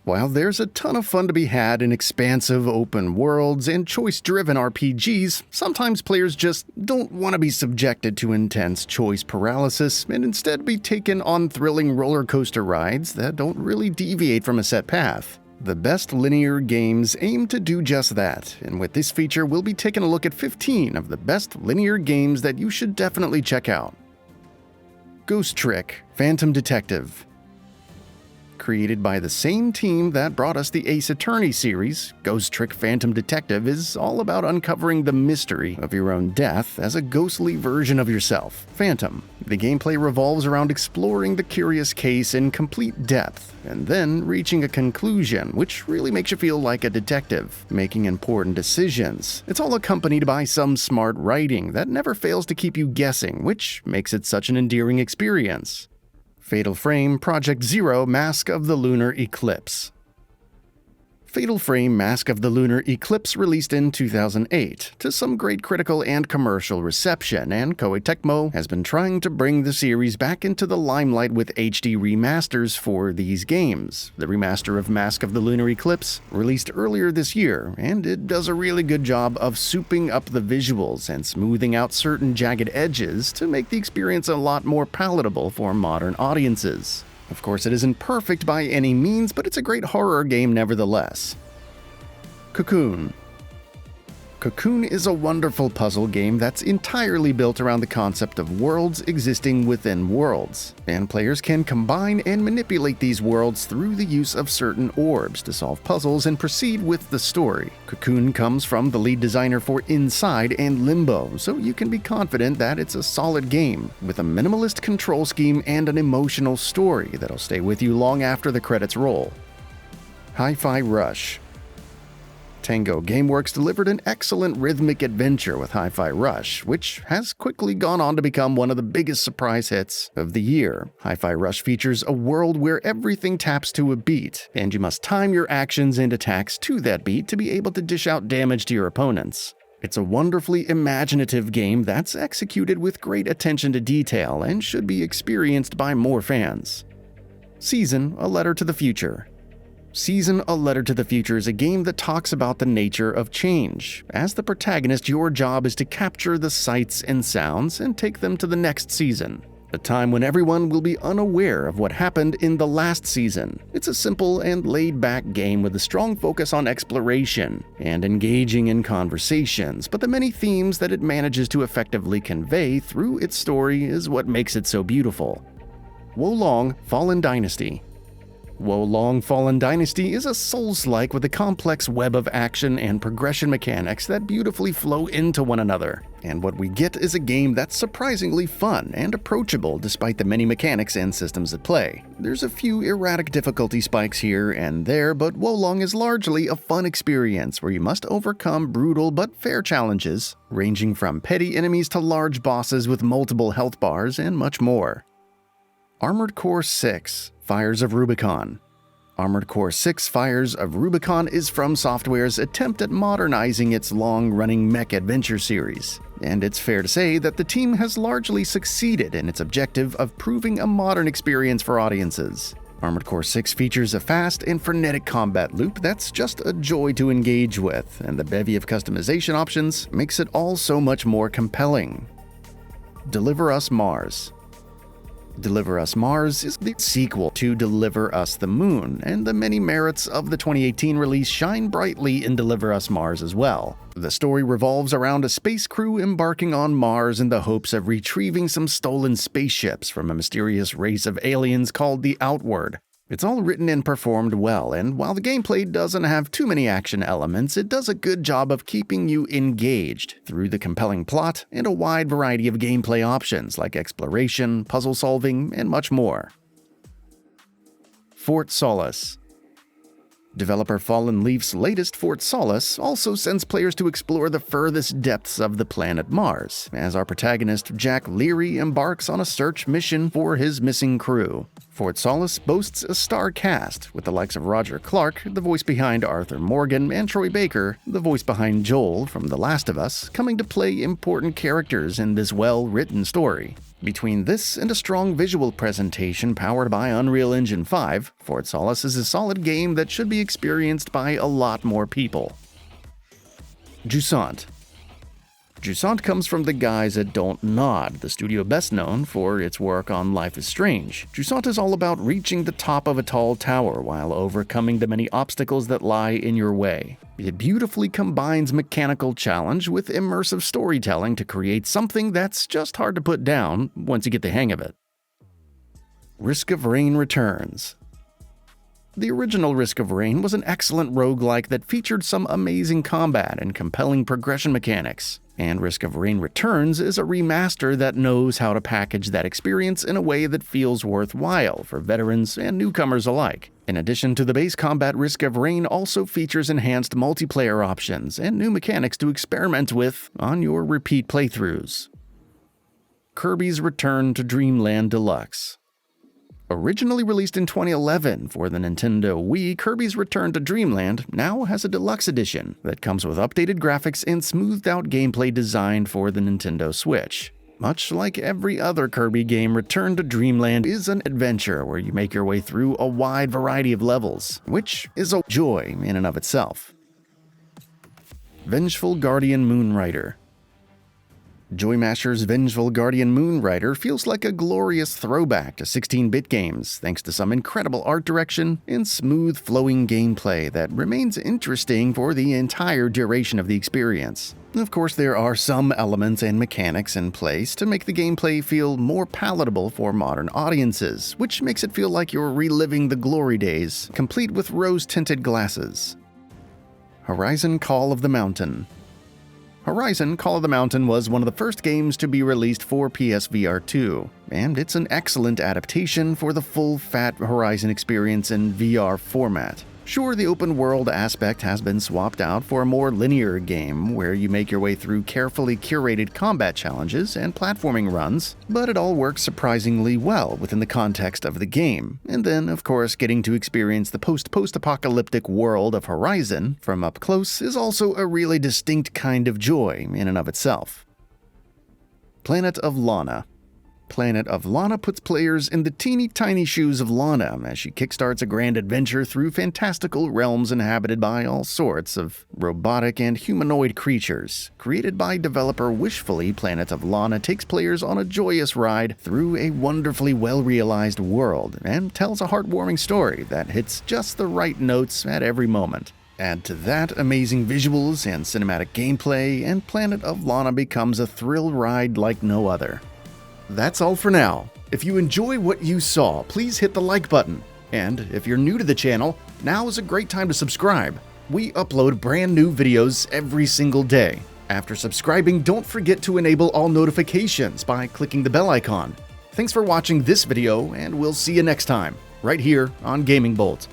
While there's a ton of fun to be had in expansive open worlds and choice-driven RPGs, sometimes players just don't want to be subjected to intense choice paralysis and instead be taken on thrilling roller coaster rides that don't really deviate from a set path. The best linear games aim to do just that, and with this feature we'll be taking a look at 15 of the best linear games that you should definitely check out. Ghost Trick Phantom Detective. Created by the same team that brought us the Ace Attorney series, Ghost Trick Phantom Detective is all about uncovering the mystery of your own death as a ghostly version of yourself, Phantom. The gameplay revolves around exploring the curious case in complete depth, and then reaching a conclusion, which really makes you feel like a detective, making important decisions. It's all accompanied by some smart writing that never fails to keep you guessing, which makes it such an endearing experience. Fatal Frame Project Zero Mask of the Lunar Eclipse. Fatal Frame Mask of the Lunar Eclipse released in 2008 to some great critical and commercial reception, and Koei Tecmo has been trying to bring the series back into the limelight with HD remasters for these games. The remaster of Mask of the Lunar Eclipse released earlier this year, and it does a really good job of souping up the visuals and smoothing out certain jagged edges to make the experience a lot more palatable for modern audiences. Of course, it isn't perfect by any means, but it's a great horror game nevertheless. Cocoon. Cocoon is a wonderful puzzle game that's entirely built around the concept of worlds existing within worlds, and players can combine and manipulate these worlds through the use of certain orbs to solve puzzles and proceed with the story. Cocoon comes from the lead designer for Inside and Limbo, so you can be confident that it's a solid game, with a minimalist control scheme and an emotional story that'll stay with you long after the credits roll. HiFi Rush. Tango Gameworks delivered an excellent rhythmic adventure with HiFi Rush, which has quickly gone on to become one of the biggest surprise hits of the year. HiFi Rush features a world where everything taps to a beat, and you must time your actions and attacks to that beat to be able to dish out damage to your opponents. It's a wonderfully imaginative game that's executed with great attention to detail and should be experienced by more fans. Season: A Letter to the Future. Season: A Letter to the Future is a game that talks about the nature of change. As the protagonist, your job is to capture the sights and sounds and take them to the next season, a time when everyone will be unaware of what happened in the last season. It's a simple and laid-back game with a strong focus on exploration and engaging in conversations, but the many themes that it manages to effectively convey through its story is what makes it so beautiful. Wo Long Fallen Dynasty. Wo Long Fallen Dynasty is a Souls-like with a complex web of action and progression mechanics that beautifully flow into one another. And what we get is a game that's surprisingly fun and approachable despite the many mechanics and systems at play. There's a few erratic difficulty spikes here and there, but Wo Long is largely a fun experience where you must overcome brutal but fair challenges, ranging from petty enemies to large bosses with multiple health bars and much more. Armored Core 6 Fires of Rubicon. Armored Core 6 Fires of Rubicon is From Software's attempt at modernizing its long-running mech adventure series, and it's fair to say that the team has largely succeeded in its objective of proving a modern experience for audiences. Armored Core 6 features a fast and frenetic combat loop that's just a joy to engage with, and the bevy of customization options makes it all so much more compelling. Deliver Us Mars. Deliver Us Mars is the sequel to Deliver Us the Moon, and the many merits of the 2018 release shine brightly in Deliver Us Mars as well. The story revolves around a space crew embarking on Mars in the hopes of retrieving some stolen spaceships from a mysterious race of aliens called the Outward. It's all written and performed well, and while the gameplay doesn't have too many action elements, it does a good job of keeping you engaged through the compelling plot and a wide variety of gameplay options like exploration, puzzle solving, and much more. Fort Solace. Developer Fallen Leaf's latest Fort Solace also sends players to explore the furthest depths of the planet Mars, as our protagonist Jack Leary embarks on a search mission for his missing crew. Fort Solace boasts a star cast, with the likes of Roger Clark, the voice behind Arthur Morgan, and Troy Baker, the voice behind Joel from The Last of Us, coming to play important characters in this well-written story. Between this and a strong visual presentation powered by Unreal Engine 5, Fort Solace is a solid game that should be experienced by a lot more people. Jaunt. Jaunt comes from the guys at Don't Nod, the studio best known for its work on Life is Strange. Jaunt is all about reaching the top of a tall tower while overcoming the many obstacles that lie in your way. It beautifully combines mechanical challenge with immersive storytelling to create something that's just hard to put down once you get the hang of it. Risk of Rain returns. The original Risk of Rain was an excellent roguelike that featured some amazing combat and compelling progression mechanics. And Risk of Rain Returns is a remaster that knows how to package that experience in a way that feels worthwhile for veterans and newcomers alike. In addition to the base combat, Risk of Rain also features enhanced multiplayer options and new mechanics to experiment with on your repeat playthroughs. Kirbys Return to Dreamland Deluxe. Originally released in 2011 for the Nintendo Wii, Kirbys Return to Dreamland now has a deluxe edition that comes with updated graphics and smoothed-out gameplay designed for the Nintendo Switch. Much like every other Kirby game, Return to Dreamland is an adventure where you make your way through a wide variety of levels, which is a joy in and of itself. Vengeful Guardian Moonrider. Joymaster's Vengeful Guardian Moonrider feels like a glorious throwback to 16-bit games, thanks to some incredible art direction and smooth flowing gameplay that remains interesting for the entire duration of the experience. Of course, there are some elements and mechanics in place to make the gameplay feel more palatable for modern audiences, which makes it feel like you're reliving the glory days, complete with rose-tinted glasses. Horizon Call of the Mountain. Horizon Call of the Mountain was one of the first games to be released for PSVR 2, and it's an excellent adaptation for the full-fat Horizon experience in VR format. Sure, the open-world aspect has been swapped out for a more linear game where you make your way through carefully curated combat challenges and platforming runs, but it all works surprisingly well within the context of the game. And then, of course, getting to experience the post-apocalyptic world of Horizon from up close is also a really distinct kind of joy in and of itself. Planet of Lana. Planet of Lana puts players in the teeny tiny shoes of Lana as she kickstarts a grand adventure through fantastical realms inhabited by all sorts of robotic and humanoid creatures. Created by developer Wishfully, Planet of Lana takes players on a joyous ride through a wonderfully well-realized world and tells a heartwarming story that hits just the right notes at every moment. Add to that amazing visuals and cinematic gameplay, and Planet of Lana becomes a thrill ride like no other. That's all for now. If you enjoy what you saw, please hit the like button. And if you're new to the channel, now is a great time to subscribe. We upload brand new videos every single day. After subscribing, don't forget to enable all notifications by clicking the bell icon. Thanks for watching this video, and we'll see you next time, right here on Gaming Bolt.